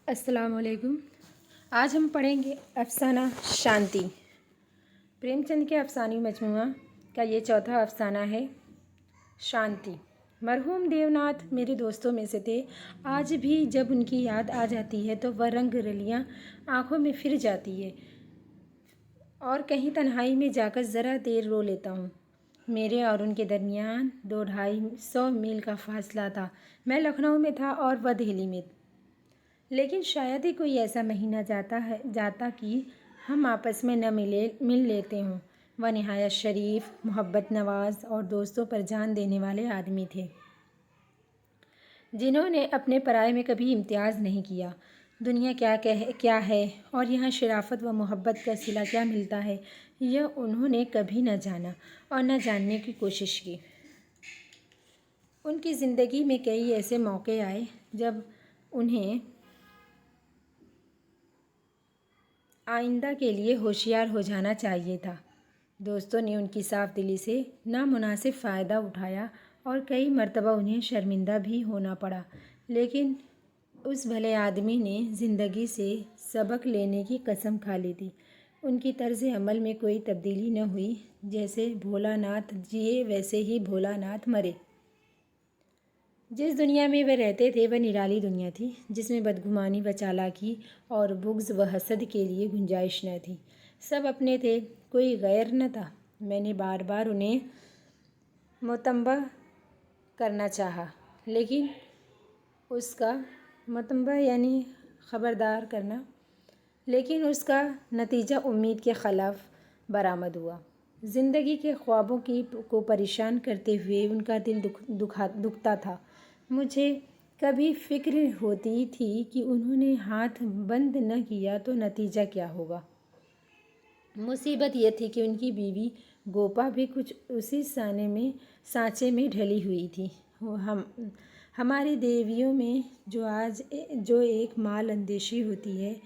अस्सलाम वालेकुम। आज हम पढ़ेंगे अफ़साना शांति। प्रेमचंद के अफ़सानी मजमूआ का ये चौथा अफ़साना है शांति। मरहूम देवनाथ मेरे दोस्तों में से थे। आज भी जब उनकी याद आ जाती है तो वह रंग रलियाँ आँखों में फिर जाती है और कहीं तन्हाई में जाकर ज़रा देर रो लेता हूँ। मेरे और उनके दरमियान 200-250 मील का फासला था। मैं लखनऊ में था और वह दिल्ली में। लेकिन शायद ही कोई ऐसा महीना जाता कि हम आपस में न मिल लेते हों। वह निहायत शरीफ, मोहब्बत नवाज और दोस्तों पर जान देने वाले आदमी थे, जिन्होंने अपने पराये में कभी इम्तियाज़ नहीं किया। दुनिया क्या है और यहाँ शराफत व मोहब्बत का सिला क्या मिलता है, यह उन्होंने कभी न जाना और न जानने की कोशिश की। उनकी ज़िंदगी में कई ऐसे मौके आए जब उन्हें आइंदा के लिए होशियार हो जाना चाहिए था। दोस्तों ने उनकी साफ दिली से नामुनासिब फ़ायदा उठाया और कई मर्तबा उन्हें शर्मिंदा भी होना पड़ा। लेकिन उस भले आदमी ने ज़िंदगी से सबक लेने की कसम खा ली थी। उनकी तर्ज़ अमल में कोई तब्दीली न हुई। जैसे भोलानाथ जिए वैसे ही भोलानाथ मरे। जिस दुनिया में वह रहते थे वह निराली दुनिया थी, जिसमें बदगुमानी व चालाकी और बुग़्ज़ व हसद के लिए गुंजाइश न थी। सब अपने थे, कोई गैर न था। मैंने बार बार उन्हें मुतंबा करना चाहा, लेकिन उसका मुतंबा यानी ख़बरदार करना, लेकिन उसका नतीजा उम्मीद के ख़िलाफ़ बरामद हुआ। ज़िंदगी के ख्वाबों को परेशान करते हुए उनका दिल दुखता था। मुझे कभी फ़िक्र होती थी कि उन्होंने हाथ बंद न किया तो नतीजा क्या होगा। मुसीबत यह थी कि उनकी बीवी गोपा भी कुछ उसी सांचे में ढली हुई थी। हमारी देवियों में जो एक माल अंदेशी होती है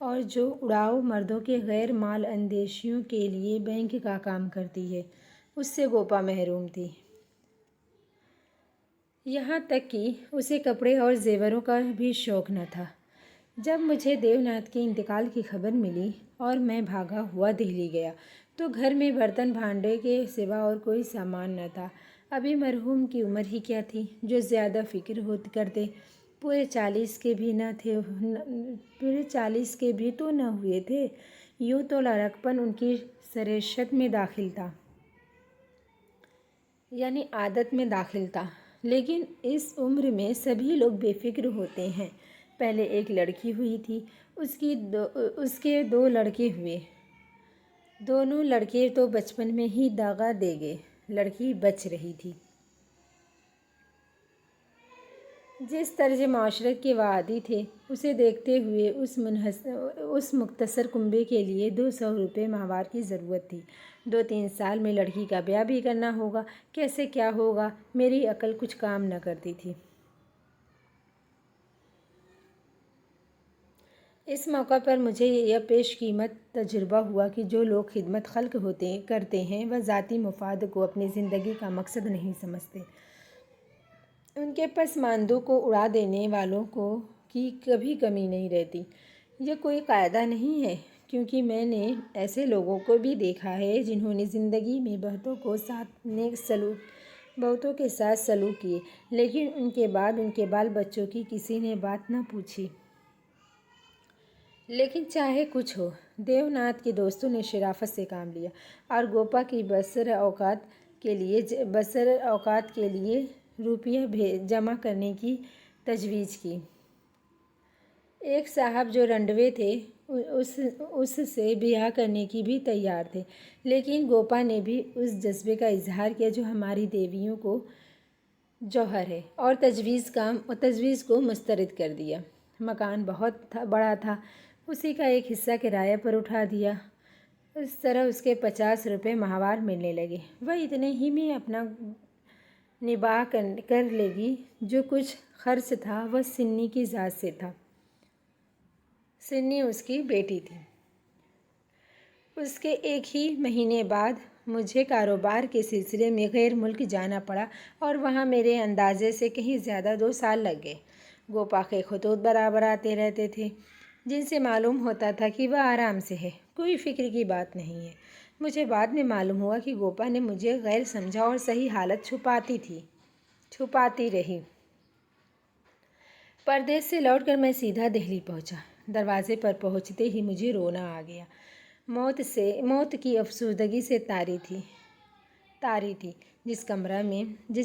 और जो उड़ाऊ मर्दों के गैर माल अंदेशियों के लिए बैंक का काम करती है, उससे गोपा महरूम थी। यहाँ तक कि उसे कपड़े और जेवरों का भी शौक़ न था। जब मुझे देवनाथ के इंतकाल की खबर मिली और मैं भागा हुआ दिल्ली गया तो घर में बर्तन भांडे के सिवा और कोई सामान न था। अभी मरहूम की उम्र ही क्या थी जो ज़्यादा फ़िक्र करते। पूरे 40 के भी तो न हुए थे। यूँ तो लड़कपन उनकी सरेशत में दाखिल था, यानी आदत में दाखिल था। लेकिन इस उम्र में सभी लोग बेफिक्र होते हैं। पहले एक लड़की हुई थी, उसके 2 लड़के हुए। दोनों लड़के तो बचपन में ही दागा दे गए। लड़की बच रही थी। जिस तर्ज माशरत के वादी थे, उसे देखते हुए उस मुख्तसर कुंबे के लिए 200 रुपये माहवार की ज़रूरत थी। 2-3 साल में लड़की का ब्याह भी करना होगा। कैसे क्या होगा, मेरी अकल कुछ काम न करती थी। इस मौका पर मुझे यह पेश कीमत तजुर्बा हुआ कि जो लोग खिदमत खल्क करते हैं वह ज़ाती मुफाद को अपनी ज़िंदगी का मकसद नहीं समझते। उनके पसमानदों को उड़ा देने वालों की कभी कमी नहीं रहती। यह कोई कायदा नहीं है, क्योंकि मैंने ऐसे लोगों को भी देखा है जिन्होंने ज़िंदगी में बहुतों के साथ सलूक किए, लेकिन उनके बाद उनके बाल बच्चों की किसी ने बात न पूछी। लेकिन चाहे कुछ हो, देवनाथ के दोस्तों ने शराफत से काम लिया और गोपा की बसर औकात के लिए रुपया जमा करने की तजवीज़ की। एक साहब जो रंडवे थे उससे ब्याह करने की भी तैयार थे, लेकिन गोपा ने भी उस जज्बे का इजहार किया जो हमारी देवियों को जौहर है, और तजवीज़ को मुस्तरद कर दिया। मकान बहुत बड़ा था, उसी का एक हिस्सा किराए पर उठा दिया। इस तरह उसके 50 रुपये माहवार मिलने लगे। वह इतने ही में अपना निबाह कर लेगी। जो कुछ खर्च था वह सिन्नी की ज़ात से था। सिन्नी उसकी बेटी थी। उसके एक ही महीने बाद मुझे कारोबार के सिलसिले में गैर मुल्क जाना पड़ा और वहाँ मेरे अंदाज़े से कहीं ज़्यादा 2 साल लग गए। गोपा के खतूत बराबर आते रहते थे, जिनसे मालूम होता था कि वह आराम से है, कोई फिक्र की बात नहीं है। मुझे बाद में मालूम हुआ कि गोपा ने मुझे गैर समझा और सही हालत छुपाती रही। परदेश से लौटकर मैं सीधा दिल्ली पहुंचा। दरवाजे पर पहुंचते ही मुझे रोना आ गया। मौत की अफसुर्दगी से तारी थी। जिस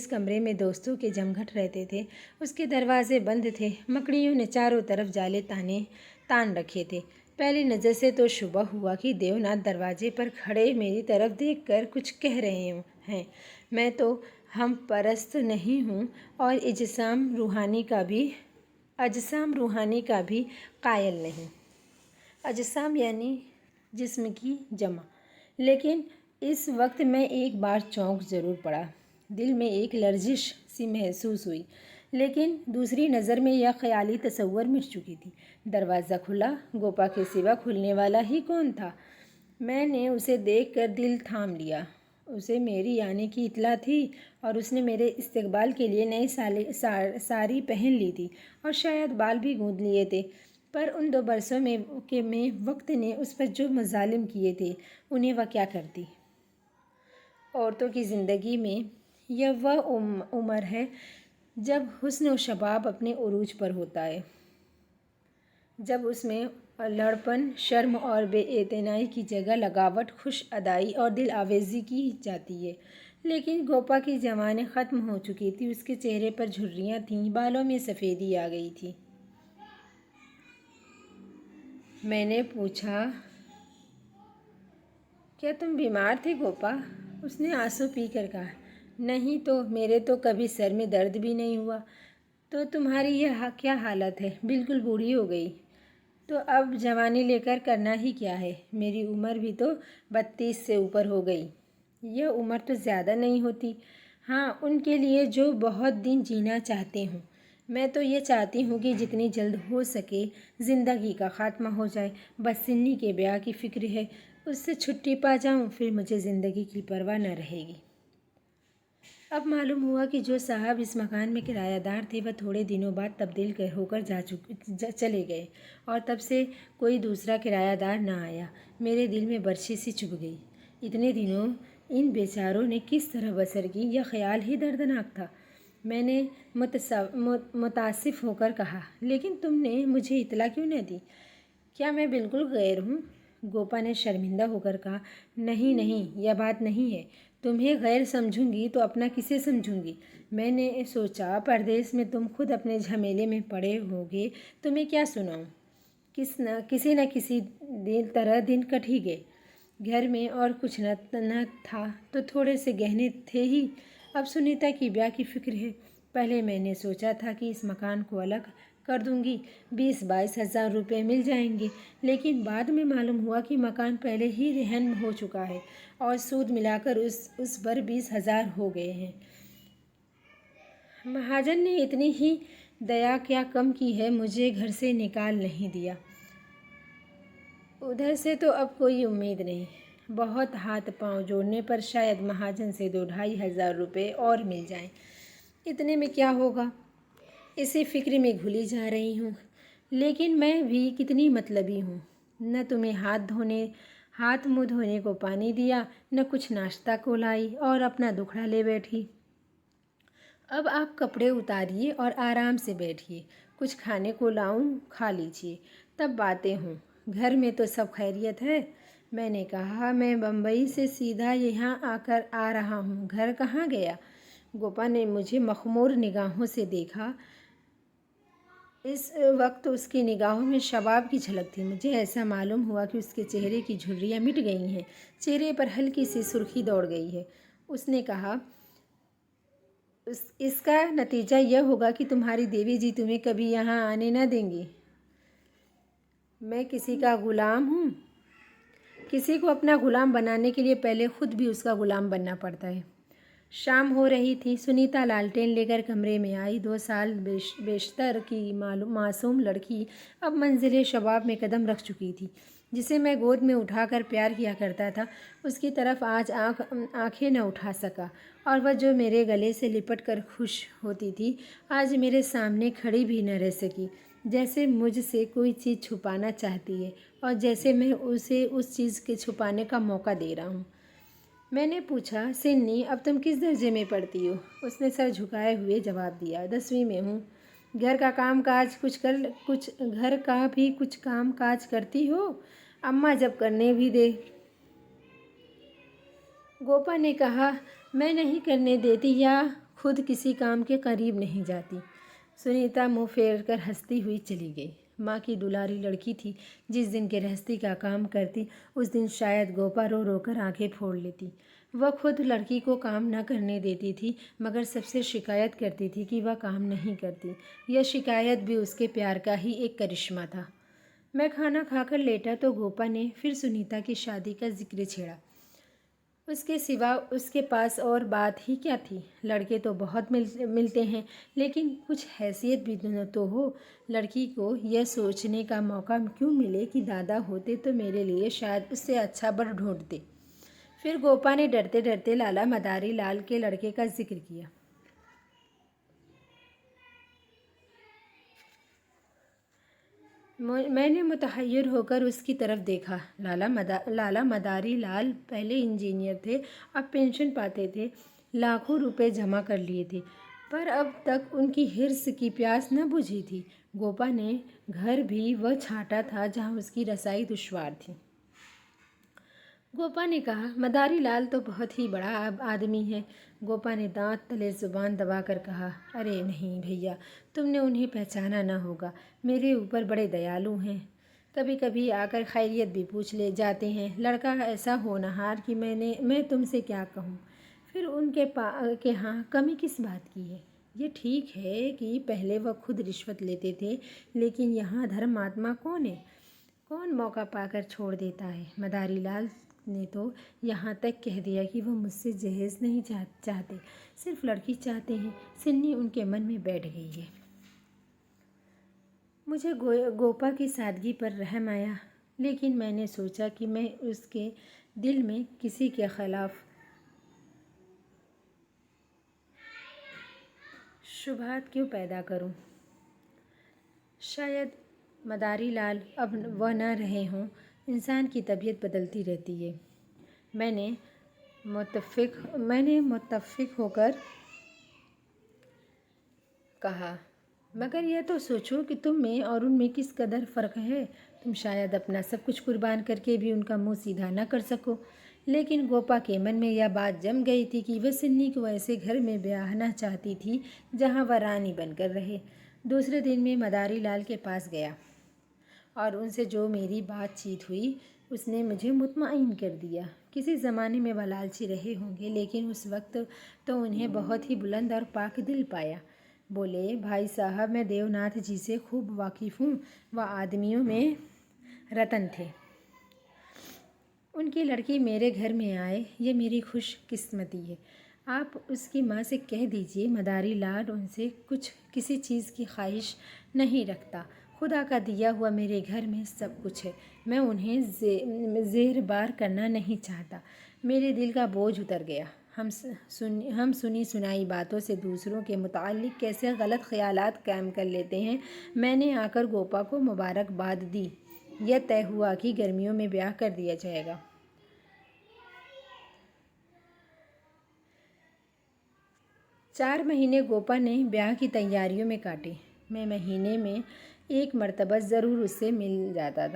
कमरे में दोस्तों के जमघट रहते थे, उसके दरवाजे बंद थे। मकड़ियों ने चारों तरफ जाले तान रखे थे। पहली नज़र से तो शुबा हुआ कि देवनाथ दरवाजे पर खड़े मेरी तरफ देखकर कुछ कह रहे हैं। मैं तो हम परस्त नहीं हूँ और अजसाम रूहानी का भी कायल नहीं। अजसाम यानी जिस्म की जमा। लेकिन इस वक्त मैं एक बार चौंक ज़रूर पड़ा। दिल में एक लर्जिश सी महसूस हुई, लेकिन दूसरी नज़र में यह ख्याली तसव्वुर मिट चुकी थी। दरवाज़ा खुला। गोपा के सिवा खुलने वाला ही कौन था? मैंने उसे देखकर दिल थाम लिया। उसे मेरी आने की इत्तला थी और उसने मेरे इस्तकबाल के लिए नई साड़ी पहन ली थी और शायद बाल भी गूंथ लिए थे। पर उन 2 बरसों में वक्त ने उस पर जो मज़ालिम किए थे, उन्हें वह क्या करती। औरतों की ज़िंदगी में यह वह उम्र है जब हुस्न और शबाब अपने उरूज पर होता है, जब उसमें लड़पन, शर्म और बेइतनाई की जगह लगावट, खुश अदाई और दिल आवेज़ी की जाती है। लेकिन गोपा की जवानी ख़त्म हो चुकी थी। उसके चेहरे पर झुर्रियाँ थीं, बालों में सफ़ेदी आ गई थी। मैंने पूछा, क्या तुम बीमार थे गोपा? उसने आंसू पीकर कहा, नहीं तो, मेरे तो कभी सर में दर्द भी नहीं हुआ। तो तुम्हारी यह क्या हालत है? बिल्कुल बूढ़ी हो गई। तो अब जवानी लेकर करना ही क्या है? मेरी उम्र भी तो 32 से ऊपर हो गई। यह उम्र तो ज़्यादा नहीं होती। हाँ, उनके लिए जो बहुत दिन जीना चाहते हूँ। मैं तो ये चाहती हूँ कि जितनी जल्द हो सके ज़िंदगी का ख़ात्मा हो जाए। बस सिन्नी के ब्याह की फ़िक्र है, उससे छुट्टी पा जाऊँ, फिर मुझे ज़िंदगी की परवाह न रहेगी। अब मालूम हुआ कि जो साहब इस मकान में किरायादार थे, वह थोड़े दिनों बाद तब्दील होकर चले गए और तब से कोई दूसरा किरायादार न आया। मेरे दिल में बर्छी सी चुभ गई। इतने दिनों इन बेचारों ने किस तरह बसर की, यह ख्याल ही दर्दनाक था। मैंने मुतासिफ होकर कहा, लेकिन तुमने मुझे इतला क्यों न दी? क्या मैं बिल्कुल गैर हूँ? गोपा ने शर्मिंदा होकर कहा, नहीं, यह बात नहीं है। तुम्हें गैर समझूंगी तो अपना किसे समझूंगी? मैंने सोचा परदेश में तुम खुद अपने झमेले में पड़े होगे, तुम्हें क्या सुनाऊं? किसी न किसी तरह दिन कट ही गए। घर में और कुछ न था तो थोड़े से गहने थे ही। अब सुनीता की ब्याह की फिक्र है। पहले मैंने सोचा था कि इस मकान को अलग कर दूंगी, 20-22 हज़ार रुपये मिल जाएंगे, लेकिन बाद में मालूम हुआ कि मकान पहले ही रहन हो चुका है और सूद मिलाकर उस पर 20 हज़ार हो गए हैं। महाजन ने इतनी ही दया क्या कम की है, मुझे घर से निकाल नहीं दिया। उधर से तो अब कोई उम्मीद नहीं। बहुत हाथ पांव जोड़ने पर शायद महाजन से 2-2.5 हज़ार रुपये और मिल जाएं। इतने में क्या होगा? इसी फिक्र में घुली जा रही हूँ। लेकिन मैं भी कितनी मतलबी हूँ। न तुम्हें हाथ मुँह धोने को पानी दिया, न कुछ नाश्ता को लाई और अपना दुखड़ा ले बैठी। अब आप कपड़े उतारिए और आराम से बैठिए। कुछ खाने को लाऊं, खा लीजिए, तब बातें हों। घर में तो सब खैरियत है? मैंने कहा, मैं बम्बई से सीधा यहाँ आ रहा हूँ। घर कहाँ गया? गोपा ने मुझे मखमूर निगाहों से देखा। इस वक्त उसकी निगाहों में शबाब की झलक थी। मुझे ऐसा मालूम हुआ कि उसके चेहरे की झुर्रियाँ मिट गई हैं, चेहरे पर हल्की सी सुर्खी दौड़ गई है। उसने कहा, इसका नतीजा यह होगा कि तुम्हारी देवी जी तुम्हें कभी यहाँ आने न देंगी। मैं किसी का गुलाम हूँ? किसी को अपना गुलाम बनाने के लिए पहले खुद भी उसका गुलाम बनना पड़ता है। शाम हो रही थी। सुनीता लालटेन लेकर कमरे में आई। 2 साल बेशतर की मासूम लड़की अब मंजिले शबाब में कदम रख चुकी थी। जिसे मैं गोद में उठाकर प्यार किया करता था, उसकी तरफ आज आंखें न उठा सका। और वह जो मेरे गले से लिपट कर खुश होती थी, आज मेरे सामने खड़ी भी न रह सकी। जैसे मुझसे कोई चीज़ छुपाना चाहती है और जैसे मैं उसे उस चीज़ के छुपाने का मौका दे रहा हूँ। मैंने पूछा, सिन्नी अब तुम किस दर्जे में पढ़ती हो? उसने सर झुकाए हुए जवाब दिया, 10वीं में हूँ। घर का काम काज कुछ घर का भी कुछ काम काज करती हो? अम्मा जब करने भी दे। गोपा ने कहा, मैं नहीं करने देती या खुद किसी काम के करीब नहीं जाती। सुनीता मुंह फेर कर हंसती हुई चली गई। माँ की दुलारी लड़की थी। जिस दिन गृहस्थी का काम करती उस दिन शायद गोपा रो रो कर आँखें फोड़ लेती। वह खुद लड़की को काम न करने देती थी, मगर सबसे शिकायत करती थी कि वह काम नहीं करती। यह शिकायत भी उसके प्यार का ही एक करिश्मा था। मैं खाना खाकर लेटा तो गोपा ने फिर सुनीता की शादी का जिक्र छेड़ा। उसके सिवा उसके पास और बात ही क्या थी? लड़के तो बहुत मिलते हैं, लेकिन कुछ हैसियत भी तो हो। लड़की को यह सोचने का मौका क्यों मिले कि दादा होते तो मेरे लिए शायद उससे अच्छा बर ढूंढते। फिर गोपा ने डरते डरते लाला मदारी लाल के लड़के का जिक्र किया। मैंने मुतहय्यर होकर उसकी तरफ देखा। लाला मदारी लाल पहले इंजीनियर थे, अब पेंशन पाते थे, लाखों रुपए जमा कर लिए थे, पर अब तक उनकी हिर्स की प्यास न बुझी थी। गोपा ने घर भी वह छांटा था जहाँ उसकी रसाई दुश्वार थी। गोपा ने कहा, मदारी लाल तो बहुत ही बड़ा आदमी है। गोपा ने दांत तले जुबान दबाकर कहा, अरे नहीं भैया, तुमने उन्हें पहचाना ना होगा। मेरे ऊपर बड़े दयालु हैं। कभी कभी आकर खैरियत भी पूछ ले जाते हैं। लड़का ऐसा होनहार कि मैं तुमसे क्या कहूँ। फिर उनके के हाँ कमी किस बात की है? ये ठीक है कि पहले वह खुद रिश्वत लेते थे, लेकिन यहाँ धर्मात्मा कौन है? कौन मौका पाकर छोड़ देता है? मदारी लाल ने तो यहाँ तक कह दिया कि वह मुझसे जहेज नहीं चाहते, सिर्फ लड़की चाहते हैं। सिन्नी उनके मन में बैठ गई है। मुझे गोपा की सादगी पर रहम आया, लेकिन मैंने सोचा कि मैं उसके दिल में किसी के खिलाफ शुबहात क्यों पैदा करूं। शायद मदारी लाल अब वह न रहे हों। इंसान की तबीयत बदलती रहती है। मैंने मुत्तफ़िक़ होकर कहा, मगर यह तो सोचो कि तुम में और उनमें किस कदर फ़र्क है। तुम शायद अपना सब कुछ कुर्बान करके भी उनका मुंह सीधा न कर सको। लेकिन गोपा के मन में यह बात जम गई थी कि वह सिन्नी को ऐसे घर में ब्याहना चाहती थी जहाँ वह रानी बनकर रहे। दूसरे दिन में मदारी लाल के पास गया और उनसे जो मेरी बातचीत हुई उसने मुझे मुतमईन कर दिया। किसी ज़माने में वह लालची रहे होंगे, लेकिन उस वक्त तो उन्हें बहुत ही बुलंद और पाक दिल पाया। बोले, भाई साहब, मैं देवनाथ जी से खूब वाकिफ़ हूँ। वह आदमियों में रतन थे। उनकी लड़की मेरे घर में आए, ये मेरी खुशकिस्मती है। आप उसकी माँ से कह दीजिए मदारी लाल उनसे किसी चीज़ की ख्वाहिश नहीं रखता। खुदा का दिया हुआ मेरे घर में सब कुछ है। मैं उन्हें ज़ेर बार करना नहीं चाहता। मेरे दिल का बोझ उतर गया। हम सुनी सुनाई बातों से दूसरों के मुताल्लिक़ कैसे गलत ख़यालात कायम कर लेते हैं। मैंने आकर गोपा को मुबारकबाद दी। यह तय हुआ कि गर्मियों में ब्याह कर दिया जाएगा। 4 महीने गोपा ने ब्याह की तैयारियों में काटे। मैं महीने में एक मर्तबा ज़रूर उससे मिल जाता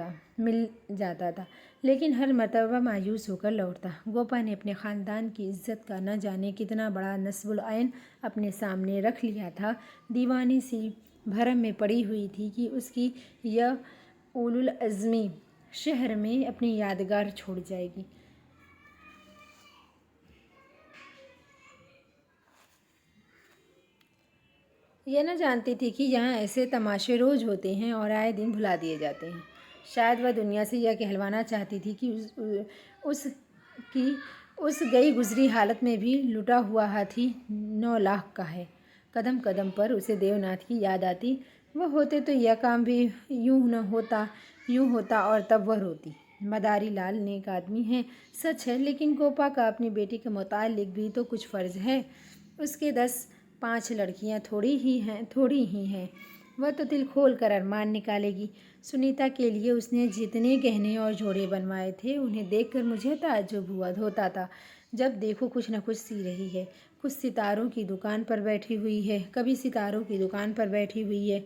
था, लेकिन हर मर्तबा मायूस होकर लौटता। गोपा ने अपने ख़ानदान की इज़्ज़त का न जाने कितना बड़ा नस्बुल ऐन अपने सामने रख लिया था। दीवानी सी भरम में पड़ी हुई थी कि उसकी यह उलुल अज़्मी शहर में अपनी यादगार छोड़ जाएगी। यह न जानती थी कि यहाँ ऐसे तमाशे रोज़ होते हैं और आए दिन भुला दिए जाते हैं। शायद वह दुनिया से यह कहलवाना चाहती थी कि उस गई गुजरी हालत में भी लुटा हुआ हाथी 9 लाख का है। कदम कदम पर उसे देवनाथ की याद आती। वह होते तो यह काम भी यूँ होता और तब वह रोती। मदारी लाल नेक आदमी है, सच है, लेकिन गोपा का अपनी बेटी के मुतालिक भी तो कुछ फ़र्ज़ है। उसके 10-5 लड़कियां थोड़ी ही हैं। वह तो दिल खोल कर अरमान निकालेगी। सुनीता के लिए उसने जितने गहने और जोड़े बनवाए थे, उन्हें देखकर मुझे ताज्जुब होता था। जब देखो कुछ न कुछ सी रही है। कुछ सितारों की दुकान पर बैठी हुई है, कभी सितारों की दुकान पर बैठी हुई है,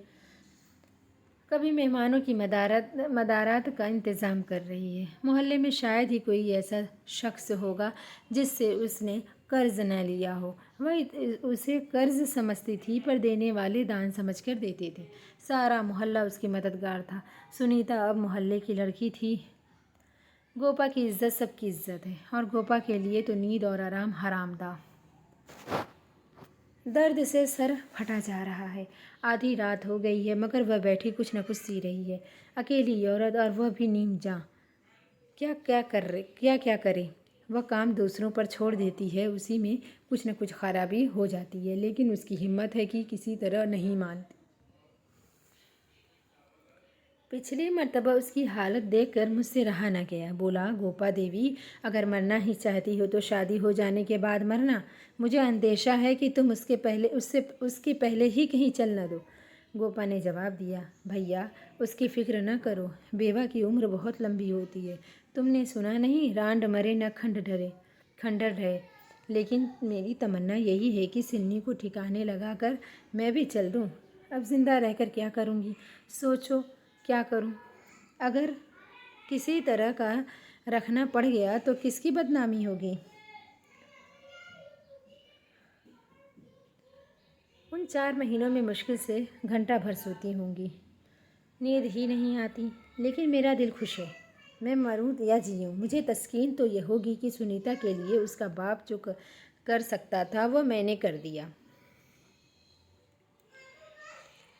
कभी मेहमानों की मदारात का इंतज़ाम कर रही है। मोहल्ले में शायद ही कोई ऐसा शख्स होगा जिससे उसने कर्ज न लिया हो। वह उसे कर्ज समझती थी, पर देने वाले दान समझकर देते थे। सारा मोहल्ला उसकी मददगार था। सुनीता अब मोहल्ले की लड़की थी। गोपा की इज्जत सबकी इज्जत है, और गोपा के लिए तो नींद और आराम हराम था। दर्द से सर फटा जा रहा है। आधी रात हो गई है, मगर वह बैठी कुछ न कुछ सी रही है। अकेली औरत, और वह भी नीम जा। क्या क्या करे। वह काम दूसरों पर छोड़ देती है, उसी में कुछ न कुछ खराबी हो जाती है, लेकिन उसकी हिम्मत है कि किसी तरह नहीं मानती। पिछली मर्तबा उसकी हालत देखकर मुझसे रहा न गया। बोला, गोपा देवी, अगर मरना ही चाहती हो तो शादी हो जाने के बाद मरना। मुझे अंदेशा है कि तुम उसके पहले ही कहीं चल न दो। गोपा ने जवाब दिया, भैया उसकी फ़िक्र न करो, बेवा की उम्र बहुत लंबी होती है। तुमने सुना नहीं, रांड मरे न खंडर रहे। लेकिन मेरी तमन्ना यही है कि सिन्नी को ठिकाने लगाकर मैं भी चल दूँ। अब जिंदा रहकर क्या करूँगी, सोचो क्या करूं? अगर किसी तरह का रखना पड़ गया तो किसकी बदनामी होगी? उन 4 महीनों में मुश्किल से घंटा भर सोती होंगी, नींद ही नहीं आती, लेकिन मेरा दिल खुश है। मैं मरूं या जीऊं, मुझे तस्कीन तो यह होगी कि सुनीता के लिए उसका बाप जो कर सकता था वह मैंने कर दिया।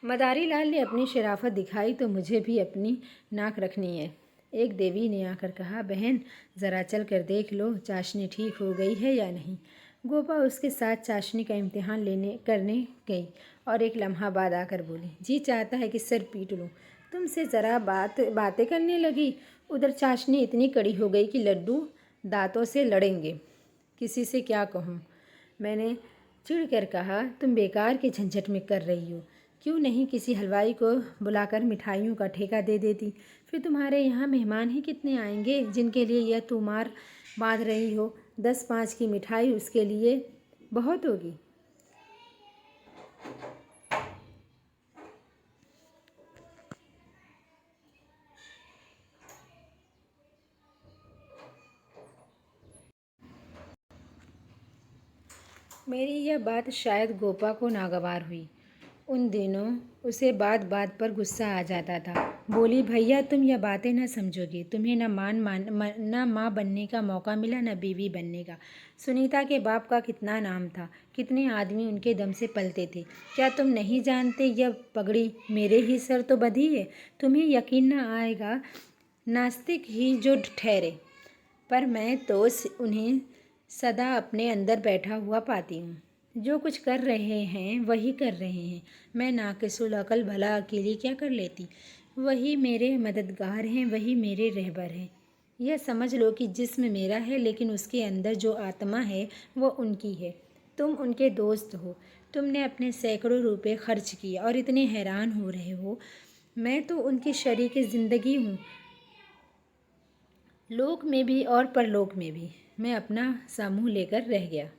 मदारी लाल ने अपनी शराफत दिखाई तो मुझे भी अपनी नाक रखनी है। एक देवी ने आकर कहा, बहन ज़रा चल कर देख लो चाशनी ठीक हो गई है या नहीं। गोपा उसके साथ चाशनी का इम्तिहान करने गई और एक लम्हा बाद आकर बोली, जी चाहता है कि सिर पीट लूँ। तुमसे ज़रा बातें करने लगी, उधर चाशनी इतनी कड़ी हो गई कि लड्डू दांतों से लड़ेंगे। किसी से क्या कहूँ? मैंने चिढ़ कर कहा, तुम बेकार के झंझट में कर रही हो। क्यों नहीं किसी हलवाई को बुलाकर मिठाइयों का ठेका दे देती? फिर तुम्हारे यहाँ मेहमान ही कितने आएंगे जिनके लिए यह तुमार बांध रही हो? 10-5 की मिठाई उसके लिए बहुत होगी। मेरी यह बात शायद गोपा को नागवार हुई। उन दिनों उसे बात बात पर गुस्सा आ जाता था। बोली, भैया तुम यह बातें न समझोगे। तुम्हें न माँ बनने का मौका मिला, न बीवी बनने का। सुनीता के बाप का कितना नाम था, कितने आदमी उनके दम से पलते थे। क्या तुम नहीं जानते यह पगड़ी मेरे ही सर तो बंधी है? तुम्हें यकीन न आएगा, नास्तिक ही जो ठहरे, पर मैं तो उन्हें सदा अपने अंदर बैठा हुआ पाती हूँ। जो कुछ कर रहे हैं वही कर रहे हैं। मैं नाकिसुल अकल भला अकेली क्या कर लेती? वही मेरे मददगार हैं, वही मेरे रहबर हैं। यह समझ लो कि जिस्म मेरा है, लेकिन उसके अंदर जो आत्मा है वो उनकी है। तुम उनके दोस्त हो। तुमने अपने सैकड़ों रुपए खर्च किए और इतने हैरान हो रहे हो। मैं तो उनकी शरीक ज़िंदगी हूँ, लोक में भी और परलोक में भी। मैं अपना सा मुँह लेकर रह गया।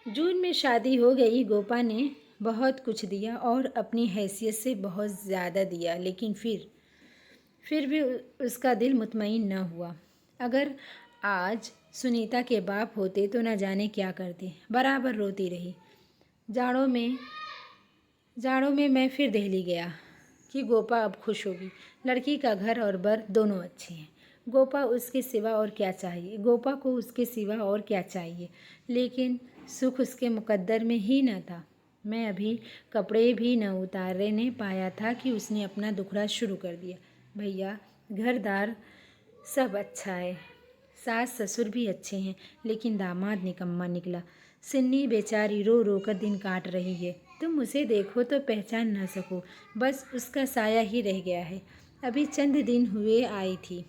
जून में शादी हो गई। गोपा ने बहुत कुछ दिया और अपनी हैसियत से बहुत ज़्यादा दिया, लेकिन फिर भी उसका दिल मुतमईन न हुआ। अगर आज सुनीता के बाप होते तो न जाने क्या करते। बराबर रोती रही। जाड़ों में मैं फिर दिल्ली गया कि गोपा अब खुश होगी। लड़की का घर और बर दोनों अच्छे हैं। गोपा को उसके सिवा और क्या चाहिए? लेकिन सुख उसके मुकद्दर में ही न था। मैं अभी कपड़े भी न उतारने पाया था कि उसने अपना दुखड़ा शुरू कर दिया। भैया घरदार सब अच्छा है, सास ससुर भी अच्छे हैं, लेकिन दामाद निकम्मा निकला। सिन्नी बेचारी रो रो कर दिन काट रही है। तुम उसे देखो तो पहचान ना सको, बस उसका साया ही रह गया है। अभी चंद दिन हुए आई थी।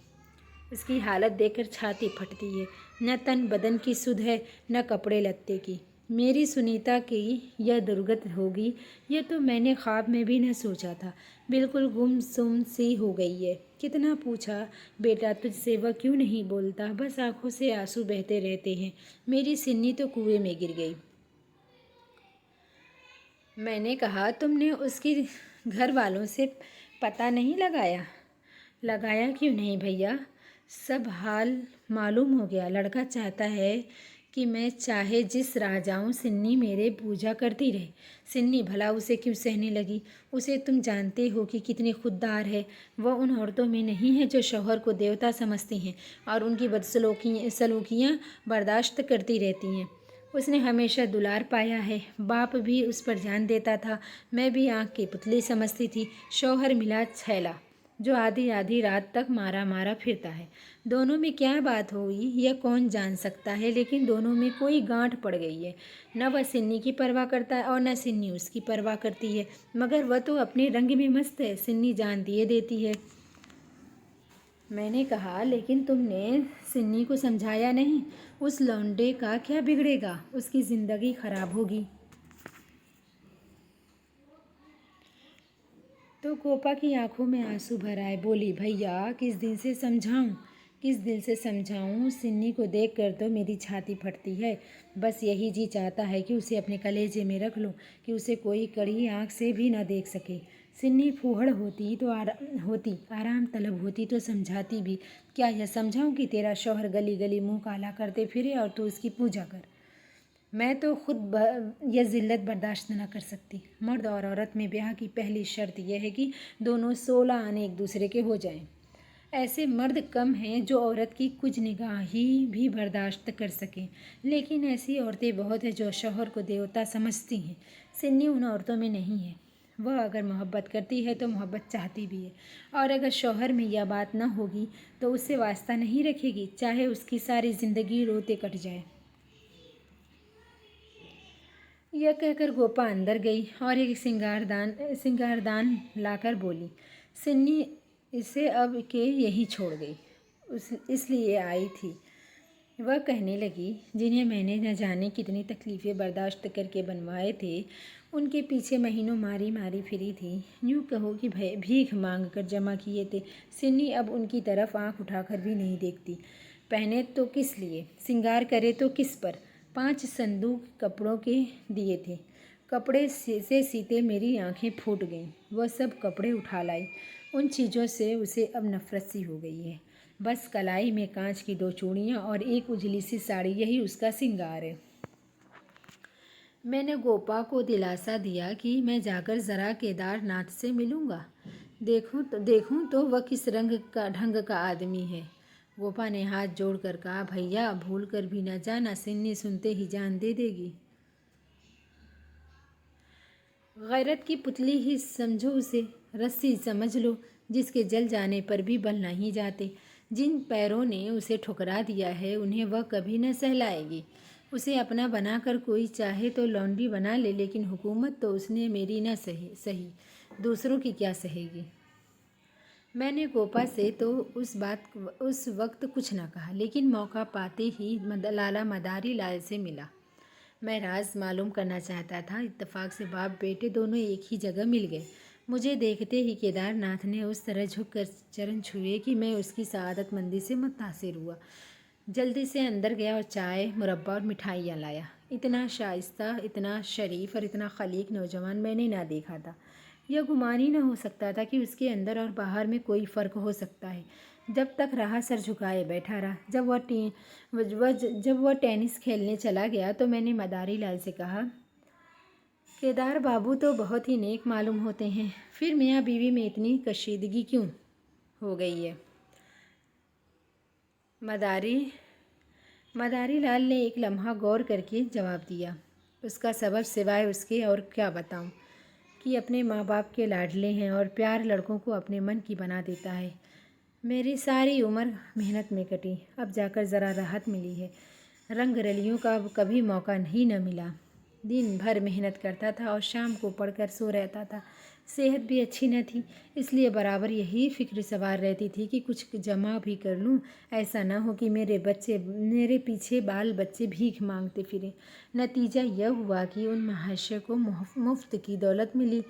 उसकी हालत देखकर छाती फटती है। न तन बदन की सुध है, न कपड़े लत्ते की। मेरी सुनीता की यह दुर्गत होगी, यह तो मैंने ख्वाब में भी न सोचा था। बिल्कुल गुमसुम सी हो गई है। कितना पूछा, बेटा तुझसे वह क्यों नहीं बोलता, बस आंखों से आंसू बहते रहते हैं। मेरी सिन्नी तो कुएं में गिर गई। मैंने कहा, तुमने उसकी घर वालों से पता नहीं लगाया? लगाया क्यों नहीं भैया, सब हाल मालूम हो गया। लड़का चाहता है कि मैं चाहे जिस राह जाऊँ सिन्नी मेरे पूजा करती रहे। सिन्नी भला उसे क्यों सहने लगी? उसे तुम जानते हो कि कितनी खुददार है। वह उन औरतों में नहीं है जो शौहर को देवता समझती हैं और उनकी सलूकियाँ बर्दाश्त करती रहती हैं। उसने हमेशा दुलार पाया है। बाप भी उस पर जान देता था। मैं भी आँख की पुतली समझती थी। शौहर मिला छैला, जो आधी आधी रात तक मारा मारा फिरता है। दोनों में क्या बात हुई यह कौन जान सकता है, लेकिन दोनों में कोई गांठ पड़ गई है। न वह सिन्नी की परवाह करता है और न सिन्नी उसकी परवाह करती है। मगर वह तो अपने रंग में मस्त है, सिन्नी जान दिए देती है। मैंने कहा, लेकिन तुमने सिन्नी को समझाया नहीं। उस लौंडे का क्या बिगड़ेगा, उसकी ज़िंदगी खराब होगी। तो कोपा की आंखों में आंसू भर आए। बोली, भैया किस दिल से समझाऊं, किस दिल से समझाऊं? सिन्नी को देख कर तो मेरी छाती फटती है। बस यही जी चाहता है कि उसे अपने कलेजे में रख लूं, कि उसे कोई कड़ी आंख से भी न देख सके। सिन्नी फूहड़ होती तो आराम तलब होती तो समझाती भी। क्या यह समझाऊं कि तेरा शौहर गली गली मुंह काला करते फिरे और तू उसकी पूजा कर? मैं तो खुद यह ज़िल्लत बर्दाश्त न कर सकती। मर्द और औरत में ब्याह की पहली शर्त यह है कि दोनों 16 आने एक दूसरे के हो जाएं। ऐसे मर्द कम हैं जो औरत की कुछ निगाही भी बर्दाश्त कर सकें, लेकिन ऐसी औरतें बहुत हैं जो शौहर को देवता समझती हैं। सिन्नी उन औरतों में नहीं है। वह अगर मोहब्बत करती है तो मोहब्बत चाहती भी है, और अगर शौहर में यह बात न होगी तो उससे वास्ता नहीं रखेगी, चाहे उसकी सारी ज़िंदगी रोते कट जाए। यह कहकर गोपा अंदर गई और एक सिंगारदान लाकर बोली, सिन्नी इसे अब के यहीं छोड़ गई, इसलिए आई थी। वह कहने लगी, जिन्हें मैंने न जाने कितनी तकलीफ़ें बर्दाश्त करके बनवाए थे, उनके पीछे महीनों मारी मारी फिरी थी। यूँ कहो कि भीख मांग कर जमा किए थे। सिन्नी अब उनकी तरफ आंख उठाकर भी नहीं देखती। पहने तो किस लिए, सिंगार करे तो किस पर? 5 संदूक कपड़ों के दिए थे। कपड़े से सीते मेरी आंखें फूट गईं। वह सब कपड़े उठा लाई। उन चीज़ों से उसे अब नफरत सी हो गई है। बस कलाई में कांच की 2 चूड़ियाँ और एक उजली सी साड़ी, यही उसका सिंगार है। मैंने गोपा को दिलासा दिया कि मैं जाकर ज़रा केदारनाथ से मिलूँगा, देखूँ तो वह किस ढंग का आदमी है। गोपा ने हाथ जोड़कर कहा, भैया भूल कर भी न जाना, सिन्नी सुनते ही जान दे देगी। गैरत की पुतली ही समझो उसे, रस्सी समझ लो जिसके जल जाने पर भी बल नहीं जाते। जिन पैरों ने उसे ठुकरा दिया है उन्हें वह कभी न सहलाएगी। उसे अपना बनाकर कोई चाहे तो लौंडी बना ले, लेकिन हुकूमत तो उसने मेरी न सही, दूसरों की क्या सहेगी। मैंने गोपा से तो उस वक्त कुछ न कहा, लेकिन मौका पाते ही लाला मदारी लाल से मिला। मैं राज मालूम करना चाहता था। इत्तेफाक से बाप बेटे दोनों एक ही जगह मिल गए। मुझे देखते ही केदारनाथ ने उस तरह झुककर चरण छुए कि मैं उसकी सआदतमंदी से मुतासिर हुआ। जल्दी से अंदर गया और चाय, मुरब्बा और मिठाइयाँ लाया। इतना शाइस्ता, इतना शरीफ और इतना खलीक नौजवान मैंने ना देखा था। यह गुमान ही न हो सकता था कि उसके अंदर और बाहर में कोई फ़र्क हो सकता है। जब तक रहा सर झुकाए बैठा रहा। जब वह टेनिस खेलने चला गया तो मैंने मदारी लाल से कहा, केदार बाबू तो बहुत ही नेक मालूम होते हैं, फिर मियाँ बीवी में इतनी कशीदगी क्यों हो गई है? मदारी लाल ने एक लम्हा गौर करके जवाब दिया, उसका सबब सिवाय उसके और क्या बताऊं कि अपने माँ बाप के लाडले हैं और प्यार लड़कों को अपने मन की बना देता है। मेरी सारी उम्र मेहनत में कटी, अब जाकर ज़रा राहत मिली है। रंग रलियों का कभी मौका ही न मिला। दिन भर मेहनत करता था और शाम को पढ़कर सो रहता था। सेहत भी अच्छी न थी, इसलिए बराबर यही फिक्र सवार रहती थी कि कुछ जमा भी कर लूं, ऐसा ना हो कि मेरे पीछे बाल बच्चे भीख मांगते फिरें। नतीजा यह हुआ कि उन महाशय को मुफ्त की दौलत मिली,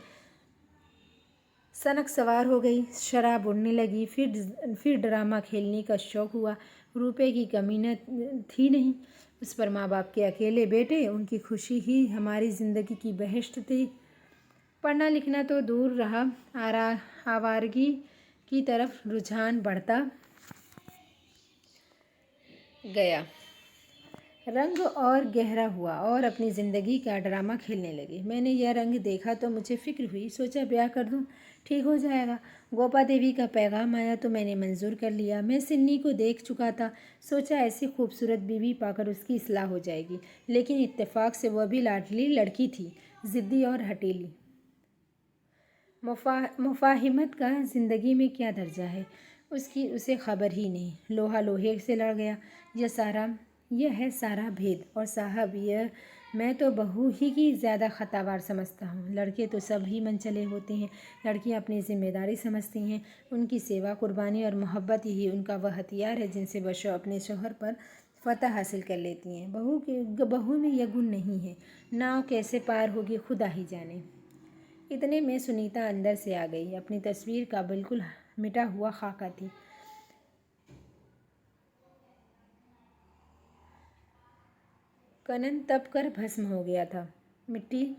सनक सवार हो गई, शराब उड़ने लगी, फिर ड्रामा खेलने का शौक़ हुआ। रुपए की कमी न थी नहीं। उस पर माँ बाप के अकेले बेटे, उनकी खुशी ही हमारी ज़िंदगी की बहिश्त थी। पढ़ना लिखना तो दूर रहा, आवारगी की तरफ रुझान बढ़ता गया। रंग और गहरा हुआ और अपनी ज़िंदगी का ड्रामा खेलने लगे। मैंने यह रंग देखा तो मुझे फिक्र हुई, सोचा ब्याह कर दूं, ठीक हो जाएगा। गोपा देवी का पैगाम आया तो मैंने मंजूर कर लिया। मैं सिन्नी को देख चुका था, सोचा ऐसी खूबसूरत बीवी पाकर उसकी इस्लाह हो जाएगी। लेकिन इत्तेफाक से वह भी लाडली लड़की थी, ज़िद्दी और हठीली। मुफाहिमत का ज़िंदगी में क्या दर्जा है, उसे खबर ही नहीं। लोहा लोहे से लड़ गया। यह है सारा भेद। और साहब, यह मैं तो बहू ही की ज़्यादा ख़तावार समझता हूँ। लड़के तो सब ही मन चले होते हैं, लड़कियाँ अपनी ज़िम्मेदारी समझती हैं। उनकी सेवा, कुर्बानी और मोहब्बत ही उनका वह हथियार है जिनसे वह अपने शौहर पर फ़तह हासिल कर लेती हैं। बहू में यह गुण नहीं है। नाव कैसे पार होगी खुदा ही जाने। इतने में सुनीता अंदर से आ गई। अपनी तस्वीर का बिल्कुल मिटा हुआ खाका थी। कनन तप कर भस्म हो गया था। मिटी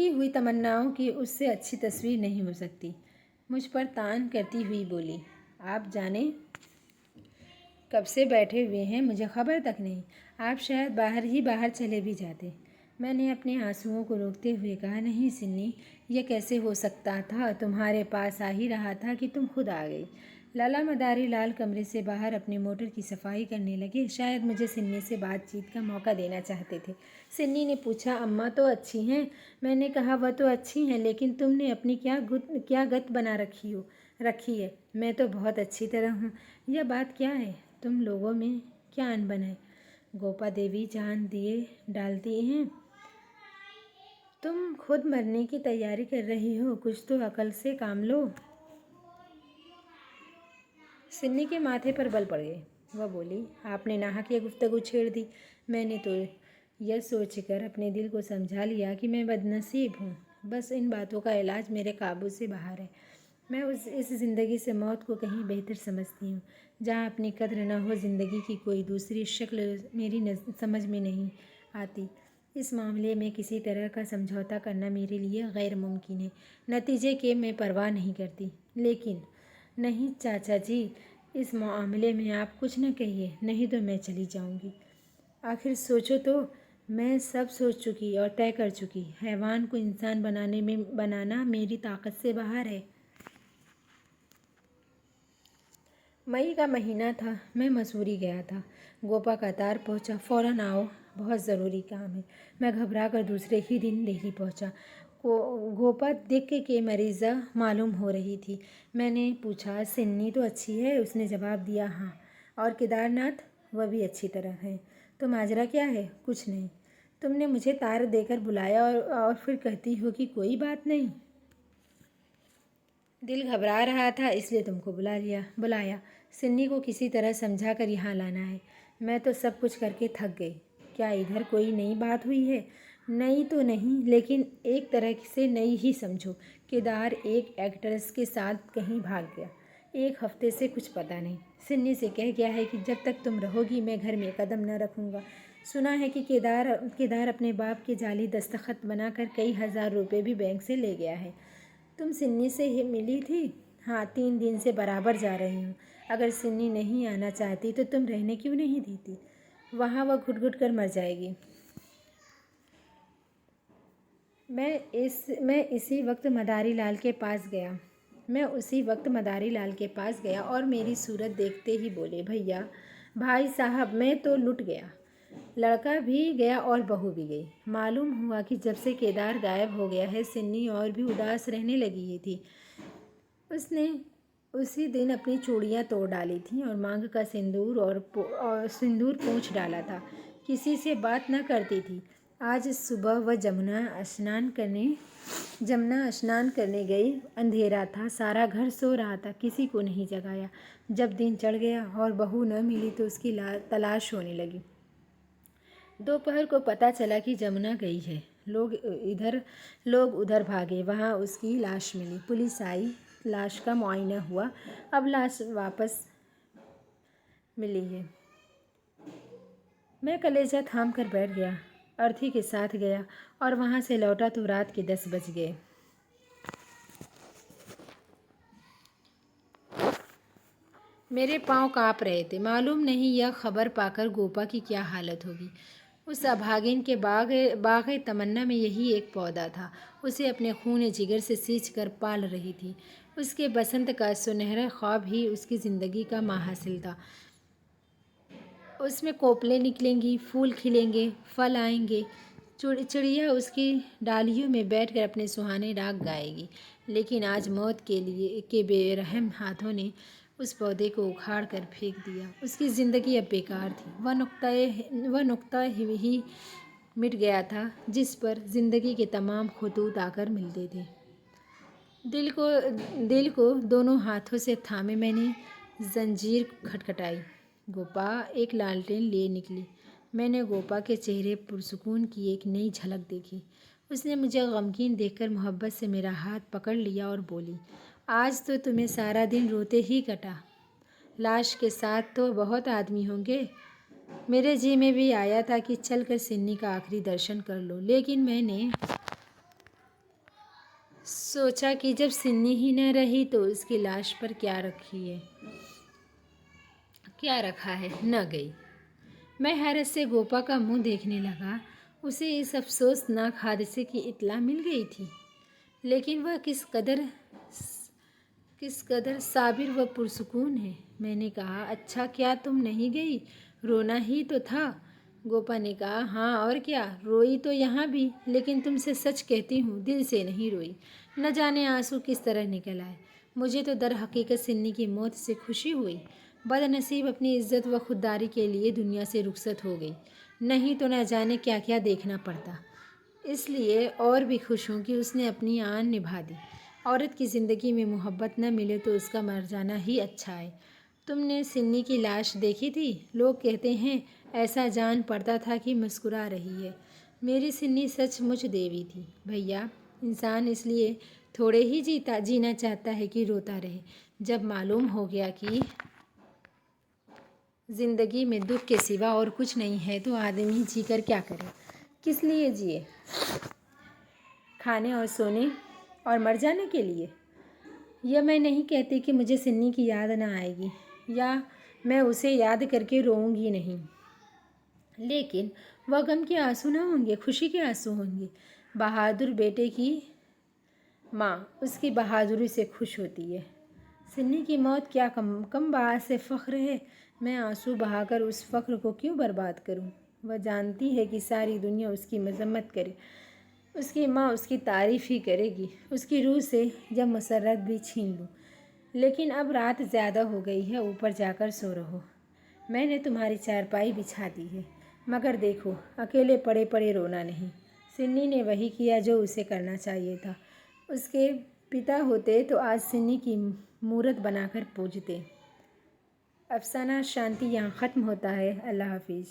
हुई तमन्नाओं की उससे अच्छी तस्वीर नहीं हो सकती। मुझ पर तान करती हुई बोली, आप जाने कब से बैठे हुए हैं, मुझे खबर तक नहीं। आप शायद बाहर चले भी जाते। मैंने अपने आंसुओं को रोकते हुए कहा, नहीं सिन्नी, यह कैसे हो सकता था। तुम्हारे पास आ ही रहा था कि तुम खुद आ गई। लाला मदारी लाल कमरे से बाहर अपनी मोटर की सफाई करने लगे। शायद मुझे सिन्नी से बातचीत का मौका देना चाहते थे। सिन्नी ने पूछा, अम्मा तो अच्छी हैं। मैंने कहा, वह तो अच्छी हैं, लेकिन तुमने अपनी क्या गत बना रखी है। मैं तो बहुत अच्छी तरह हूँ। यह बात क्या है, तुम लोगों में क्या अनबन है। गोपा देवी जान दिए डालती हैं। तुम खुद मरने की तैयारी कर रही हो, कुछ तो अकल से काम लो। सिन्नी के माथे पर बल पड़ गए। वह बोली, आपने नाहक ये गुफ्तगू छेड़ दी। मैंने तो यह सोचकर अपने दिल को समझा लिया कि मैं बदनसीब हूँ। बस इन बातों का इलाज मेरे काबू से बाहर है। मैं इस ज़िंदगी से मौत को कहीं बेहतर समझती हूँ, जहाँ अपनी कद्र न हो। ज़िंदगी की कोई दूसरी शक्ल मेरी समझ में नहीं आती। इस मामले में किसी तरह का समझौता करना मेरे लिए गैर मुमकिन है। नतीजे की मैं परवाह नहीं करती। लेकिन नहीं चाचा जी, इस मामले में आप कुछ न कहिए, नहीं तो मैं चली जाऊंगी। आखिर सोचो तो, मैं सब सोच चुकी और तय कर चुकी। हैवान को इंसान बनाना मेरी ताकत से बाहर है। मई का महीना था। मैं मसूरी गया था। गोपा का तार पहुंचा, फ़ौरन आओ, बहुत ज़रूरी काम है। मैं घबरा कर दूसरे ही दिन दिल्ली पहुंचा। गोपा दिक्क के मरीज़ा मालूम हो रही थी। मैंने पूछा, सिन्नी तो अच्छी है। उसने जवाब दिया, हाँ। और केदारनाथ, वह भी अच्छी तरह है। तो माजरा क्या है। कुछ नहीं। तुमने मुझे तार देकर बुलाया और फिर कहती हो कि कोई बात नहीं। दिल घबरा रहा था, इसलिए तुमको बुलाया। सिन्नी को किसी तरह समझा कर यहाँ लाना है। मैं तो सब कुछ करके थक गई। क्या इधर कोई नई बात हुई है। नई तो नहीं, लेकिन एक तरह से नई ही समझो। केदार एक एक्ट्रेस के साथ कहीं भाग गया। 1 हफ्ते से कुछ पता नहीं। सिन्नी से कह गया है कि जब तक तुम रहोगी मैं घर में कदम न रखूँगा। सुना है कि केदार अपने बाप के जाली दस्तखत बनाकर कई हज़ार रुपये भी बैंक से ले गया है। तुम सिन्नी से ही मिली थी। हाँ, 3 दिन से बराबर जा रही हूँ। अगर सिन्नी नहीं आना चाहती तो तुम रहने क्यों नहीं देती। वहाँ वह घुट कर मर जाएगी। मैं उसी वक्त मदारी लाल के पास गया और मेरी सूरत देखते ही बोले, भैया, भाई साहब, मैं तो लुट गया। लड़का भी गया और बहू भी गई। मालूम हुआ कि जब से केदार गायब हो गया है, सिन्नी और भी उदास रहने लगी थी। उसने उसी दिन अपनी चूड़ियाँ तोड़ डाली थीं और मांग का सिंदूर पोंछ डाला था। किसी से बात न करती थी। आज सुबह वह जमुना स्नान करने गई। अंधेरा था, सारा घर सो रहा था, किसी को नहीं जगाया। जब दिन चढ़ गया और बहू न मिली तो उसकी तलाश होने लगी। दोपहर को पता चला कि जमुना गई है। लोग उधर भागे, वहाँ उसकी लाश मिली। पुलिस आई, लाश का मुआयना हुआ, अब लाश वापस मिली है। मैं कलेजा थाम कर बैठ गया। अर्थी के साथ गया और वहाँ से लौटा तो रात के 10 बज गए। मेरे पाँव काँप रहे थे। मालूम नहीं यह खबर पाकर गोपा की क्या हालत होगी। उस अभागिन के बाग तमन्ना में यही एक पौधा था। उसे अपने खून जिगर से सींच कर पाल रही थी। उसके बसंत का सुनहरा ख्वाब ही उसकी ज़िंदगी का माहासिल था। उसमें कोपलें निकलेंगी, फूल खिलेंगे, फल आएंगे, चिड़िया उसकी डालियों में बैठकर अपने सुहाने राग गाएगी। लेकिन आज मौत के बेरहम हाथों ने उस पौधे को उखाड़ कर फेंक दिया। उसकी ज़िंदगी अब बेकार थी। वह नुक्ता ही मिट गया था जिस पर ज़िंदगी के तमाम खतूत आकर मिलते थे। दिल को दोनों हाथों से थामे मैंने जंजीर खटखटाई। गोपा एक लालटेन लिए निकली। मैंने गोपा के चेहरे पुरसुकून की एक नई झलक देखी। उसने मुझे गमगीन देखकर मोहब्बत से मेरा हाथ पकड़ लिया और बोली, आज तो तुम्हें सारा दिन रोते ही कटा। लाश के साथ तो बहुत आदमी होंगे। मेरे जी में भी आया था कि चल कर सिन्नी का आखिरी दर्शन कर लो, लेकिन मैंने सोचा कि जब सिन्नी ही न रही तो उसकी लाश पर क्या रखा है। न गई। मैं हैरत से गोपा का मुंह देखने लगा। उसे इस अफसोसनाक हादसे की इत्तला मिल गई थी, लेकिन वह किस कदर साबिर व पुरसुकून है। मैंने कहा, अच्छा क्या तुम नहीं गई? रोना ही तो था। गोपा ने कहा, हाँ और क्या, रोई तो यहाँ भी, लेकिन तुमसे सच कहती हूँ, दिल से नहीं रोई। न जाने आंसू किस तरह निकल आए। मुझे तो दर हकीकत सिन्नी की मौत से खुशी हुई। बदनसीब अपनी इज्जत व खुददारी के लिए दुनिया से रुखसत हो गई, नहीं तो न जाने क्या क्या देखना पड़ता। इसलिए और भी खुश हूँ कि उसने अपनी आन निभा दी। औरत की ज़िंदगी में मोहब्बत न मिले तो उसका मर जाना ही अच्छा है। तुमने सिन्नी की लाश देखी थी? लोग कहते हैं ऐसा जान पड़ता था कि मुस्कुरा रही है। मेरी सिन्नी सचमुच देवी थी। भैया, इंसान इसलिए थोड़े ही जीना चाहता है कि रोता रहे। जब मालूम हो गया कि ज़िंदगी में दुख के सिवा और कुछ नहीं है तो आदमी जीकर क्या करे? किस लिए जिए? खाने और सोने और मर जाने के लिए? यह मैं नहीं कहती कि मुझे सिन्नी की याद ना आएगी या मैं उसे याद करके रोऊंगी नहीं, लेकिन वह गम के आंसू ना होंगे, खुशी के आंसू होंगे। बहादुर बेटे की माँ उसकी बहादुरी से खुश होती है। सिन्नी की मौत क्या कम बात से फ़ख्र है। मैं आंसू बहाकर उस फ़ख्र को क्यों बर्बाद करूं? वह जानती है कि सारी दुनिया उसकी मजम्मत करे, उसकी माँ उसकी तारीफ़ ही करेगी। उसकी रूह से जब मसरत भी छीन लूँ। लेकिन अब रात ज़्यादा हो गई है, ऊपर जाकर सो रहो। मैंने तुम्हारी चारपाई बिछा दी है, मगर देखो अकेले पड़े पड़े रोना नहीं। सिन्नी ने वही किया जो उसे करना चाहिए था। उसके पिता होते तो आज सिन्नी की मूरत बनाकर पूजते। अफसाना शांति यहाँ ख़त्म होता है। अल्लाह हाफिज़।